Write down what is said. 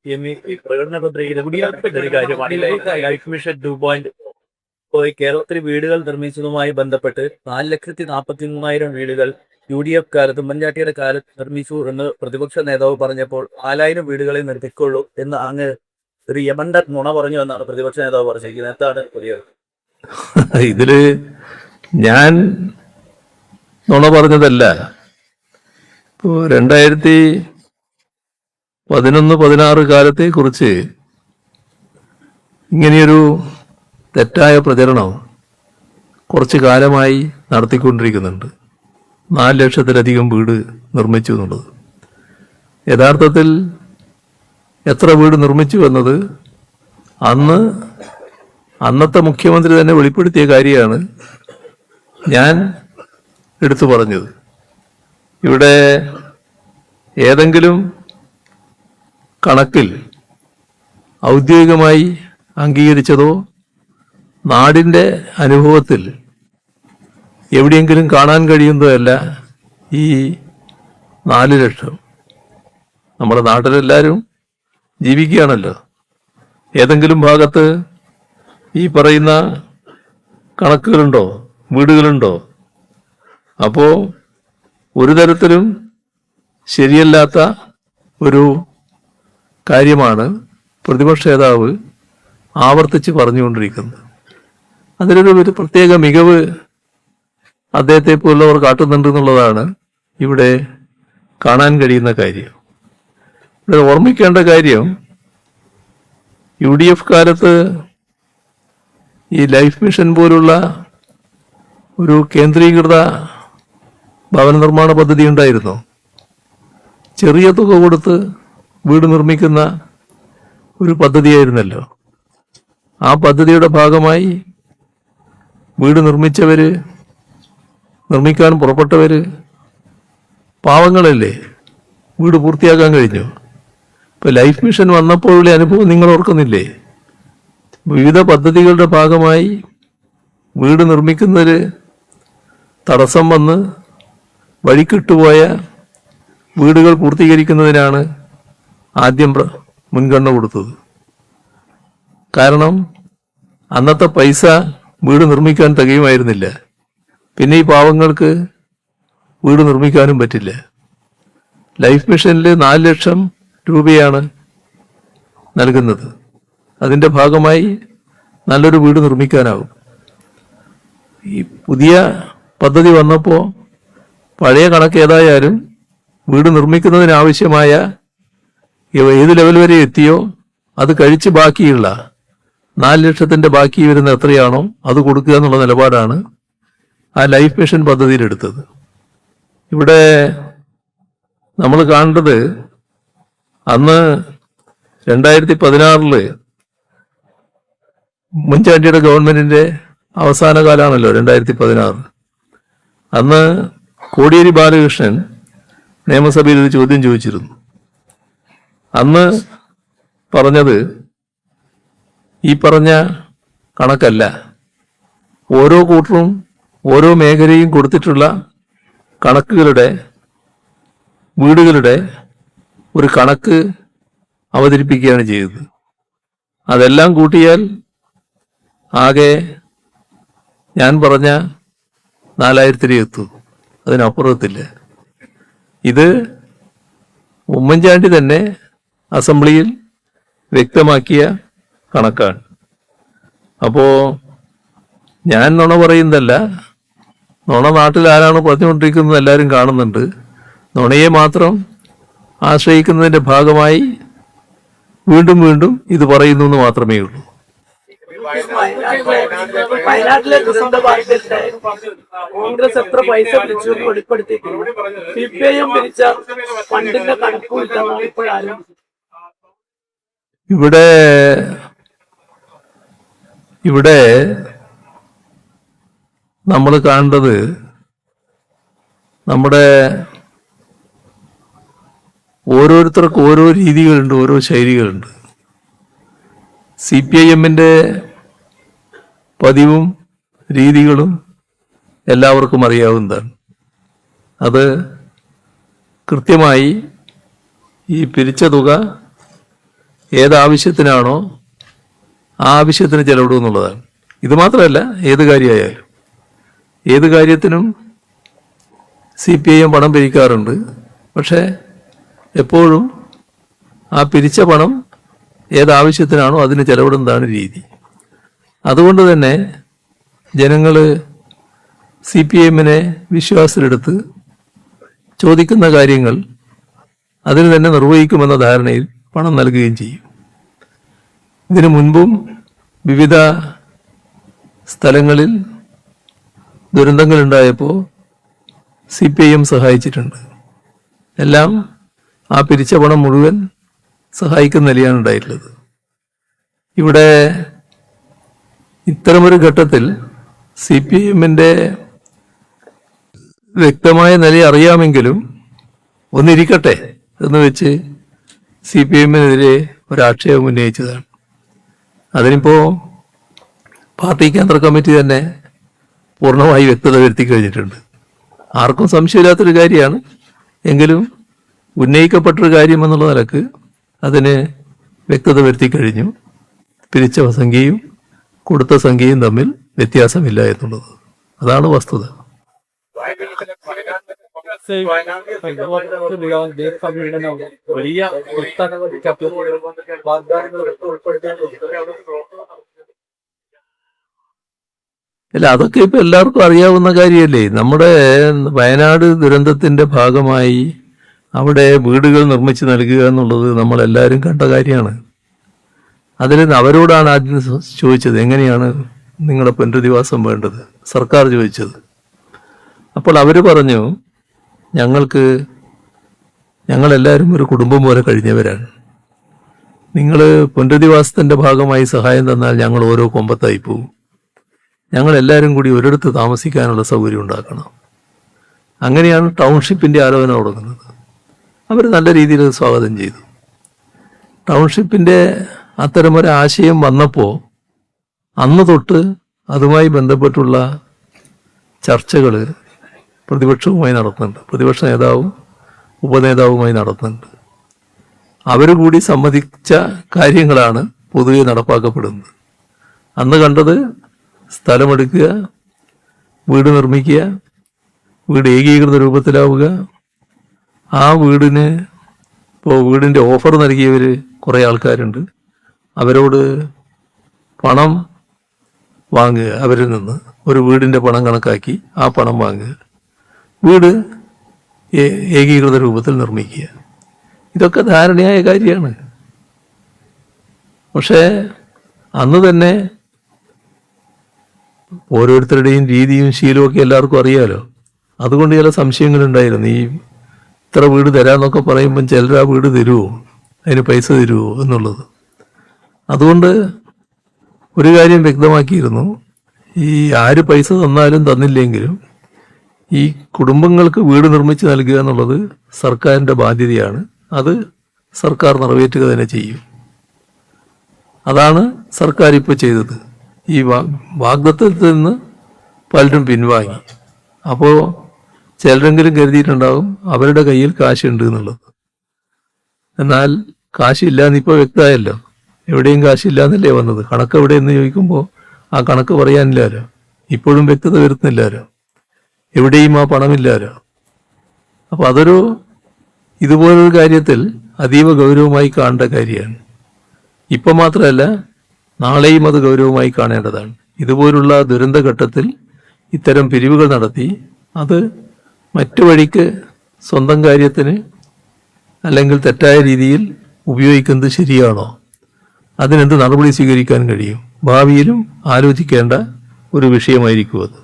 ഈ പ്രകടന പത്രികയിൽ ഉടിയാർപ്പെട്ട ഒരു കാര്യമാണ് ഈ ലൈഫ് മിഷൻ 2.0 ഇപ്പോൾ കേരളത്തിൽ വീടുകൾ നിർമ്മിച്ചതുമായി ബന്ധപ്പെട്ട് 4,43,000 വീടുകൾ UDF കാലത്ത് ഉമ്മൻചാണ്ടിയുടെ കാലത്ത് നിർമ്മിച്ചു എന്ന് പ്രതിപക്ഷ നേതാവ് പറഞ്ഞപ്പോൾ 4,000 വീടുകളെ നിർമ്മിക്കുള്ളൂ എന്ന് അങ്ങ് ഒരു യമണ്ട നുണ പറഞ്ഞു എന്നാണ് പ്രതിപക്ഷ നേതാവ് പറഞ്ഞിരിക്കുന്നത്. എന്താണ് പുതിയത്? ഇതില് ഞാൻ നുണ പറഞ്ഞതല്ല. ഇപ്പോ 2011-16 കാലത്തെ കുറിച്ച് ഇങ്ങനെയൊരു തെറ്റായ പ്രചരണം കുറച്ചു കാലമായി നടത്തിക്കൊണ്ടിരിക്കുന്നുണ്ട്. 4 ലക്ഷത്തിലധികം വീട് നിർമ്മിച്ചു എന്നുള്ളത്. യഥാർത്ഥത്തിൽ എത്ര വീട് നിർമ്മിച്ചു എന്നത് അന്നത്തെ മുഖ്യമന്ത്രി തന്നെ വെളിപ്പെടുത്തിയ കാര്യമാണ് ഞാൻ എടുത്തു പറഞ്ഞത്. ഇവിടെ ഏതെങ്കിലും കണക്കിൽ ഔദ്യോഗികമായി അംഗീകരിച്ചതോ നാടിൻ്റെ അനുഭവത്തിൽ എവിടെയെങ്കിലും കാണാൻ കഴിയുന്നതല്ല ഈ 4 ലക്ഷം. നമ്മുടെ നാട്ടിലെല്ലാവരും ജീവിക്കുകയാണല്ലോ. ഏതെങ്കിലും ഭാഗത്ത് ഈ പറയുന്ന കണക്കുകളുണ്ടോ, വീടുകളുണ്ടോ? അപ്പോൾ ഒരു തരത്തിലും ശരിയല്ലാത്ത ഒരു കാര്യമാണ് പ്രതിപക്ഷ നേതാവ് ആവർത്തിച്ച് പറഞ്ഞുകൊണ്ടിരിക്കുന്നത്. അതിലൊരു പ്രത്യേക മികവ് അദ്ദേഹത്തെ പോലുള്ളവർ കാട്ടുന്നുണ്ട് എന്നുള്ളതാണ് ഇവിടെ കാണാൻ കഴിയുന്ന കാര്യം. ഇവിടെ ഓർമ്മിക്കേണ്ട കാര്യം, UDF കാലത്ത് ഈ ലൈഫ് മിഷൻ പോലുള്ള ഒരു കേന്ദ്രീകൃത ഭവന നിർമ്മാണ പദ്ധതി ഉണ്ടായിരുന്നു. ചെറിയ തുക കൊടുത്ത് വീട് നിർമ്മിക്കുന്ന ഒരു പദ്ധതിയായിരുന്നല്ലോ. ആ പദ്ധതിയുടെ ഭാഗമായി വീട് നിർമ്മിക്കാൻ പുറപ്പെട്ടവര് പാവങ്ങളല്ലേ, വീട് പൂർത്തിയാക്കാൻ കഴിഞ്ഞു. ഇപ്പൊ ലൈഫ് മിഷൻ വന്നപ്പോഴുള്ള അനുഭവം നിങ്ങൾ ഓർക്കുന്നില്ലേ? വിവിധ പദ്ധതികളുടെ ഭാഗമായി വീട് നിർമ്മിക്കുന്നതിൽ തടസ്സം വന്ന് വഴിക്കിട്ടുപോയ വീടുകൾ പൂർത്തീകരിക്കുന്നതിനാണ് ആദ്യം മുൻഗണന കൊടുത്തത്. കാരണം അന്നത്തെ പൈസ വീട് നിർമ്മിക്കാൻ തികയുമായിരുന്നില്ല. പിന്നെ ഈ പാവങ്ങൾക്ക് വീട് നിർമ്മിക്കാനും പറ്റില്ല. ലൈഫ് മിഷനിൽ 4 ലക്ഷം രൂപയാണ് നൽകുന്നത്. അതിൻ്റെ ഭാഗമായി നല്ലൊരു വീട് നിർമ്മിക്കാനാവും. ഈ പുതിയ പദ്ധതി വന്നപ്പോൾ പഴയ കണക്ക് ഏതായാലും വീട് നിർമ്മിക്കുന്നതിനാവശ്യമായ ഏത് ലെവൽ വരെ എത്തിയോ അത് കഴിച്ച് ബാക്കിയുള്ള 4 ലക്ഷത്തിൻ്റെ ബാക്കി വരുന്ന എത്രയാണോ അത് കൊടുക്കുക എന്നുള്ള നിലപാടാണ് ആ ലൈഫ് മിഷൻ പദ്ധതിയിലെടുത്തത്. ഇവിടെ നമ്മൾ കാണേണ്ടത്, അന്ന് 2016 ഉമ്മൻചാണ്ടിയുടെ ഗവൺമെന്റിന്റെ അവസാന കാലമാണല്ലോ 2016. അന്ന് കോടിയേരി ബാലകൃഷ്ണൻ നിയമസഭയിൽ ഒരു ചോദ്യം ചോദിച്ചിരുന്നു. അന്ന് പറഞ്ഞത് ഈ പറഞ്ഞ കണക്കല്ല, ഓരോ കൂട്ടരും ഓരോ മേഖലയും കൊടുത്തിട്ടുള്ള കണക്കുകളുടെ വീടുകളുടെ ഒരു കണക്ക് അവതരിപ്പിക്കുകയാണ് ചെയ്തത്. അതെല്ലാം കൂട്ടിയാൽ ആകെ ഞാൻ പറഞ്ഞ 4,000 എത്തൂ, അതിനപ്പുറത്തില്ല. ഇത് ഉമ്മൻചാണ്ടി തന്നെ അസംബ്ലിയിൽ വ്യക്തമാക്കിയ കണക്കാണ്. അപ്പോ ഞാൻ നുണ പറയുന്നതല്ല, നുണ നാട്ടിൽ ആരാണ് പറഞ്ഞുകൊണ്ടിരിക്കുന്നത് എല്ലാവരും കാണുന്നുണ്ട്. നുണയെ മാത്രം ആശ്രയിക്കുന്നതിന്റെ ഭാഗമായി വീണ്ടും വീണ്ടും ഇത് പറയുന്നു എന്ന് മാത്രമേ ഉള്ളൂ. വയനാട്ടിലെ കോൺഗ്രസ് എത്ര പൈസ പിരിച്ചു വെളിപ്പെടുത്തിയിട്ടുണ്ട്. CPIM പിരിച്ച ഫണ്ടിന്റെ കണക്കും ഇപ്പോഴാരും ഇവിടെ നമ്മൾ കാണേണ്ടത്, നമ്മുടെ ഓരോരുത്തർക്കും ഓരോ രീതികളുണ്ട്, ഓരോ ശൈലികളുണ്ട്. CPIMന്റെ പതിവും രീതികളും എല്ലാവർക്കും അറിയാവുന്നതാണ്. അത് കൃത്യമായി ഈ പിരിച്ച തുക ഏതാവശ്യത്തിനാണോ ആ ആവശ്യത്തിന് ചെലവിടും എന്നുള്ളതാണ്. ഇത് മാത്രമല്ല, ഏത് കാര്യമായാലും ഏത് കാര്യത്തിനും CPIM പണം പിരിക്കാറുണ്ട്. പക്ഷേ എപ്പോഴും ആ പിരിച്ച പണം ഏതാവശ്യത്തിനാണോ അതിന് ചെലവിടുന്നതാണ് രീതി. അതുകൊണ്ട് തന്നെ ജനങ്ങൾ CPIMനെ വിശ്വാസത്തിലെടുത്ത് ചോദിക്കുന്ന കാര്യങ്ങൾ അതിന് തന്നെ നിർവഹിക്കുമെന്ന ധാരണയിൽ പണം നൽകുകയും ചെയ്യും. ഇതിനു മുൻപും വിവിധ സ്ഥലങ്ങളിൽ ദുരന്തങ്ങളുണ്ടായപ്പോൾ CPIM സഹായിച്ചിട്ടുണ്ട്. എല്ലാം ആ പിരിച്ച പണം മുഴുവൻ സഹായിക്കുന്ന നിലയാണ് ഉണ്ടായിട്ടുള്ളത്. ഇവിടെ ഇത്തരമൊരു ഘട്ടത്തിൽ CPIMന്റെ വ്യക്തമായ നില അറിയാമെങ്കിലും ഒന്നിരിക്കട്ടെ എന്ന് വെച്ച് CPIMനെതിരെ ഒരാക്ഷേപം ഉന്നയിച്ചതാണ്. അതിനിപ്പോ പാർട്ടി കേന്ദ്ര കമ്മിറ്റി തന്നെ പൂർണ്ണമായി വ്യക്തത വരുത്തി കഴിഞ്ഞിട്ടുണ്ട്. ആർക്കും സംശയമില്ലാത്തൊരു കാര്യമാണ്. എങ്കിലും ഉന്നയിക്കപ്പെട്ടൊരു കാര്യം എന്നുള്ള നിലക്ക് അതിന് വ്യക്തത വരുത്തി കഴിഞ്ഞു. പിരിച്ച സംഖ്യയും കൊടുത്ത സംഖ്യയും തമ്മിൽ വ്യത്യാസമില്ല എന്നുള്ളത്, അതാണ് വസ്തുത. വലിയ അല്ല, അതൊക്കെ ഇപ്പൊ എല്ലാവർക്കും അറിയാവുന്ന കാര്യമല്ലേ. നമ്മുടെ വയനാട് ദുരന്തത്തിന്റെ ഭാഗമായി അവിടെ വീടുകൾ നിർമ്മിച്ച് നൽകുക എന്നുള്ളത് നമ്മളെല്ലാവരും കണ്ട കാര്യമാണ്. അതിൽ അവരോടാണ് ആദ്യം ചോദിച്ചത്, എങ്ങനെയാണ് നിങ്ങളുടെ പുനരധിവാസം വേണ്ടത്, സർക്കാർ ചോദിച്ചത്. അപ്പോൾ അവർ പറഞ്ഞു, ഞങ്ങളെല്ലാവരും ഒരു കുടുംബം പോലെ കഴിഞ്ഞവരാണ്. നിങ്ങൾ പുനരധിവാസത്തിന്റെ ഭാഗമായി സഹായം തന്നാൽ ഞങ്ങൾ ഓരോ കൊമ്പത്തായി പോവും. ഞങ്ങളെല്ലാവരും കൂടി ഒരിടത്ത് താമസിക്കാനുള്ള സൗകര്യം ഉണ്ടാക്കണം. അങ്ങനെയാണ് ടൗൺഷിപ്പിന്റെ ആലോചന തുടങ്ങുന്നത്. അവർ നല്ല രീതിയിൽ സ്വാഗതം ചെയ്തു. ടൗൺഷിപ്പിന്റെ അത്തരമൊരു ആശയം വന്നപ്പോൾ അന്ന് തൊട്ട് അതുമായി ബന്ധപ്പെട്ടുള്ള ചർച്ചകൾ പ്രതിപക്ഷവുമായി നടത്തുന്നുണ്ട്. പ്രതിപക്ഷ നേതാവും ഉപനേതാവുമായി നടത്തുന്നുണ്ട്. അവർ കൂടി സമ്മതിച്ച കാര്യങ്ങളാണ് പൊതുവെ നടപ്പാക്കപ്പെടുന്നത്. അന്ന് കണ്ടത് സ്ഥലമെടുക്കുക, വീട് നിർമ്മിക്കുക, വീട് ഏകീകൃത രൂപത്തിലാവുക, ആ വീടിന് ഇപ്പോൾ വീടിൻ്റെ ഓഫർ നൽകിയവർ കുറേ ആൾക്കാരുണ്ട്. അവരോട് പണം വാങ്ങുക, അവരിൽ നിന്ന് ഒരു വീടിൻ്റെ പണം കണക്കാക്കി ആ പണം വാങ്ങുക, വീട് ഏകീകൃത രൂപത്തിൽ നിർമ്മിക്കുക. ഇതൊക്കെ ധാരണയായ കാര്യമാണ്. പക്ഷേ അന്ന് തന്നെ ഓരോരുത്തരുടെയും രീതിയും ശീലവും ഒക്കെ എല്ലാവർക്കും അറിയാലോ. അതുകൊണ്ട് ചില സംശയങ്ങളുണ്ടായിരുന്നു. ഈ ഇത്ര വീട് തരാമെന്നൊക്കെ പറയുമ്പം ചിലർ ആ വീട് തരുമോ, അതിന് പൈസ തരുമോ എന്നുള്ളത്. അതുകൊണ്ട് ഒരു കാര്യം വ്യക്തമാക്കിയിരുന്നു, ഈ ആര് പൈസ തന്നാലും തന്നില്ലെങ്കിലും ഈ കുടുംബങ്ങൾക്ക് വീട് നിർമ്മിച്ച് നൽകുക എന്നുള്ളത് സർക്കാരിൻ്റെ ബാധ്യതയാണ്. അത് സർക്കാർ നിറവേറ്റുക തന്നെ ചെയ്യും. അതാണ് സർക്കാർ ഇപ്പോൾ ചെയ്തത്. ഈ വാഗ്ദത്തത്തിൽ നിന്ന് പലരും പിൻവാങ്ങി. അപ്പോൾ ചിലരെങ്കിലും കരുതിയിട്ടുണ്ടാവും അവരുടെ കയ്യിൽ കാശുണ്ട് എന്നുള്ളത്. എന്നാൽ കാശില്ല എന്നിപ്പോൾ വ്യക്തമായല്ലോ. എവിടെയും കാശില്ല എന്നല്ലേ വന്നത്. കണക്ക് എവിടെയെന്ന് ചോദിക്കുമ്പോൾ ആ കണക്ക് പറയാനില്ലല്ലോ. ഇപ്പോഴും വ്യക്തത വരുത്തുന്നില്ലല്ലോ. എവിടെയും ആ പണമില്ലല്ലോ. അപ്പോൾ അതൊരു ഇതുപോലൊരു കാര്യത്തിൽ അതീവ ഗൗരവമായി കാണേണ്ട കാര്യമാണ്. ഇപ്പം മാത്രമല്ല, നാളെയും അത് ഗൗരവമായി കാണേണ്ടതാണ്. ഇതുപോലുള്ള ദുരന്തഘട്ടത്തിൽ ഇത്തരം പിരിവുകൾ നടത്തി അത് മറ്റു വഴിക്ക് സ്വന്തം കാര്യത്തിന് അല്ലെങ്കിൽ തെറ്റായ രീതിയിൽ ഉപയോഗിക്കുന്നത് ശരിയാണോ, അതിനെന്ത് നടപടി സ്വീകരിക്കാൻ കഴിയും, ഭാവിയിലും ആലോചിക്കേണ്ട ഒരു വിഷയമായിരിക്കും അത്.